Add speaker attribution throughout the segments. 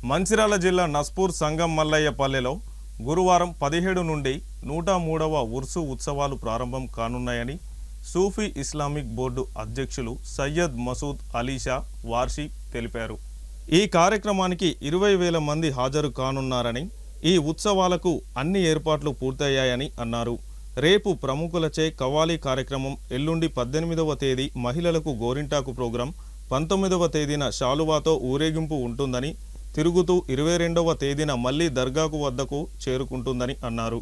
Speaker 1: మంచిర్యాల జిల్లా నస్పూర్ సంగం మల్లయ్యపల్లెలో గురువారం 17 నుండి 103వ ఉర్సు ఉత్సవాలు ప్రారంభం కానున్నాయని సూఫీ ఇస్లామిక్ బోర్డు అధ్యక్షులు సయ్యద్ మసూద్ అలీషా వార్షి తెలిపారు. ఈ కార్యక్రమానికి 20,000 మంది హాజరు కానున్నారని, ఈ ఉత్సవాలకు అన్ని ఏర్పాట్లు పూర్తయ్యాయని అన్నారు. రేపు ప్రముఖులచే కవ్వాలి కార్యక్రమం, ఎల్లుండి 18వ తేదీ మహిళలకు గోరింటాకు ప్రోగ్రాం, 19వ తేదీన శాలువాతో ఊరేగింపు ఉంటుందని, తిరుగుతూ 22వ తేదీన మళ్లీ దర్గాకు వద్దకు చేరుకుంటుందని అన్నారు.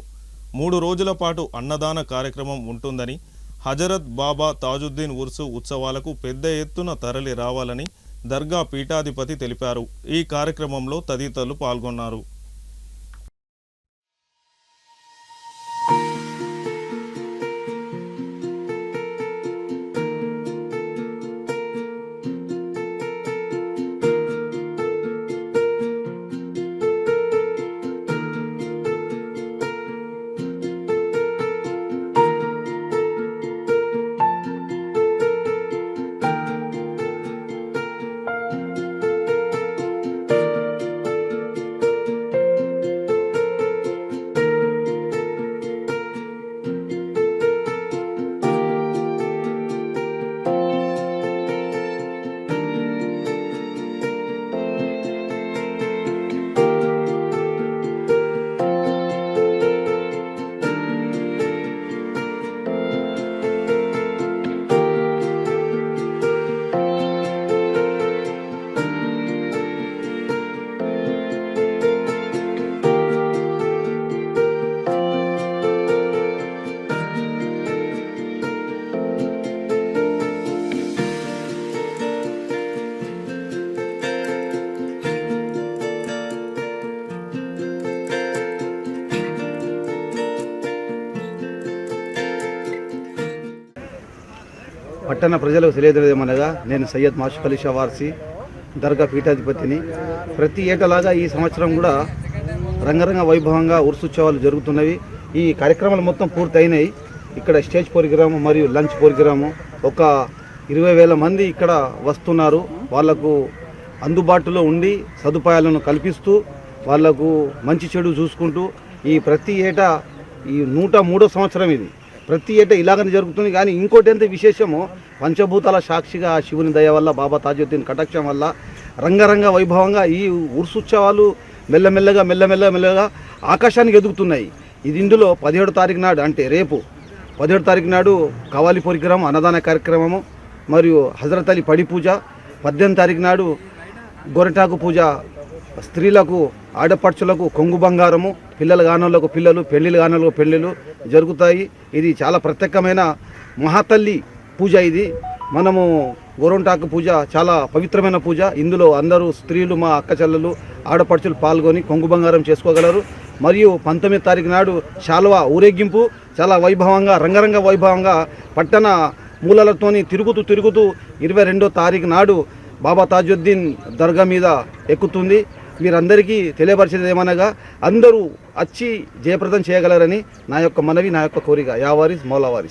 Speaker 1: 3 రోజుల పాటు అన్నదాన కార్యక్రమం ఉంటుందని, హజరత్ బాబా తాజుద్దీన్ ఉర్సు ఉత్సవాలకు పెద్ద ఎత్తున తరలి రావాలని దర్గా పీఠాధిపతి తెలిపారు. ఈ కార్యక్రమంలో తదితరులు పాల్గొన్నారు.
Speaker 2: పట్టణ ప్రజలకు తెలియజేయమనగా నేను సయ్యద్ మాషూక్ అలీషా వార్సి దర్గా పీఠాధిపతిని. ప్రతి ఏటలాగా ఈ సంవత్సరం కూడా రంగరంగ వైభవంగా ఉర్సుత్సవాలు జరుగుతున్నవి. ఈ కార్యక్రమాలు మొత్తం పూర్తయినాయి. ఇక్కడ స్టేజ్ ప్రోగ్రాము మరియు లంచ్ ప్రోగ్రాము, ఒక 20,000 మంది ఇక్కడ వస్తున్నారు. వాళ్లకు అందుబాటులో ఉండి సదుపాయాలను కల్పిస్తూ వాళ్లకు మంచి చెడు చూసుకుంటూ ఈ ప్రతి ఏటా ఈ 103వ సంవత్సరం ఇది. ప్రతి ఏటా ఇలాగనే జరుగుతుంది. కానీ ఇంకోటి ఎంత విశేషమో, పంచభూతాల సాక్షిగా శివుని దయ వల్ల, బాబా తాజుద్దీన్ కటాక్షం వల్ల రంగరంగ వైభవంగా ఈ ఉర్సుత్సవాలు మెల్లమెల్లగా ఆకాశానికి ఎదుగుతున్నాయి. ఇందులో 17వ తారీఖు నాడు, అంటే రేపు 17వ తారీఖు నాడు కవ్వాలి ప్రోగ్రాం, అన్నదాన కార్యక్రమము మరియు హజరత్ అలీ పడి పూజ, 18వ తారీఖు నాడు గోరింటాకు పూజ, స్త్రీలకు ఆడపడుచులకు కొంగు బంగారము, పిల్లల గానోళ్లకు పిల్లలు, పెళ్లిళ్ళ గానోళ్లకు పెళ్లిళ్ళు జరుగుతాయి. ఇది చాలా ప్రత్యేకమైన మహాతల్లి పూజ. ఇది మనము గోరింటాకు పూజ చాలా పవిత్రమైన పూజ. ఇందులో అందరూ స్త్రీలు, మా అక్క చెల్లెలు, ఆడపడుచులు పాల్గొని కొంగు బంగారం చేసుకోగలరు. మరియు 19వ తారీఖు నాడు శాలువా ఊరేగింపు చాలా వైభవంగా, రంగరంగ వైభవంగా పట్టణ మూలలతోని తిరుగుతూ 22వ తారీఖు నాడు బాబా తాజుద్దీన్ దర్గా మీద ఎక్కుతుంది. మీరందరికీ తెలియపరిచేది ఏమనగా అందరూ వచ్చి జయప్రదం చేయగలరని నా యొక్క మనవి, నా యొక్క కోరిక. Yeah warriors Maula warriors.